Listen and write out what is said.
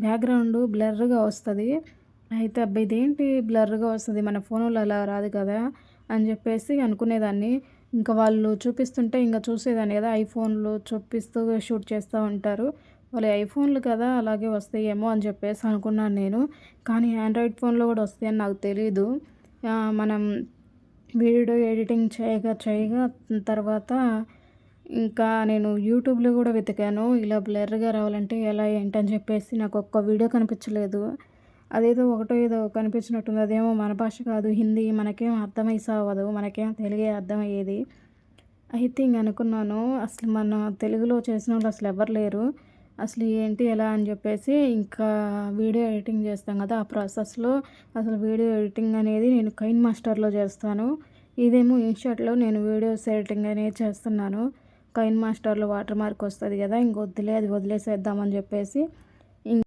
Background బ్లర్‌గా వస్తది. అయితే అబ్బా! ఇదేంటి బ్లర్‌గా వస్తది మన ఫోనులో అలా రాదు కదా! అని జెప్పేసి అనుకునేదాన్ని. ఇంకా వాళ్ళు చూపిస్తుంటే ఇంక చూసేదాన్ని గదా! ఐఫోన్‌లో చూపిస్తూ షూట్ చేస్తా ఉంటారు. వాళ్ళయి ఐఫోన్‌లు కదా! అలాగే వస్తాయేమో అని చెప్పేసి అనుకున్నాను నేను. కానీ ఆండ్రాయిడ్ ఫోన్‌లో గూడా వస్తాయని నాకు తెలీదు. మనం వీడియో ఎడిటింగ్ చేయగా తర్వాత ఇంకా నేను యూట్యూబ్‌లో గూడా వెతికాను. ఇలా బ్లర్‌గా రావాలంటే ఎలా ఏంటి అని చెప్పేసి నాకొక్క వీడియో కనిపించలేదు. అదేదో ఒకటో ఏదో కనిపించినట్టుంది. అదేమో మన భాష కాదు హిందీ. మనకేం అర్థమై సావదు. మనకేం తెలుగే అర్థమయ్యేది. అయితే ఇంక అనుకున్నాను అసలు మన తెలుగులో చేసినోళ్ళు అసలు ఎవ్వరు లేరు. అసలు ఏంటి ఎలా అని చెప్పేసి ఇంకా వీడియో ఎడిటింగ్ చేస్తాం కదా! ఆ ప్రాసెస్‌లో అసలు వీడియో ఎడిటింగ్ అనేది నేను కైన్ మాస్టర్‌లో చేస్తాను. ఇదేమో ఇన్‌షాట్‌లో నేను వీడియోస్ ఎడిటింగ్ అనేది చేస్తున్నాను. కైన్ మాస్టర్‌లో వాటర్ మార్క్ వస్తది కదా! ఇంక వద్దులే అది వదిలేసేద్దాం అని చెప్పేసి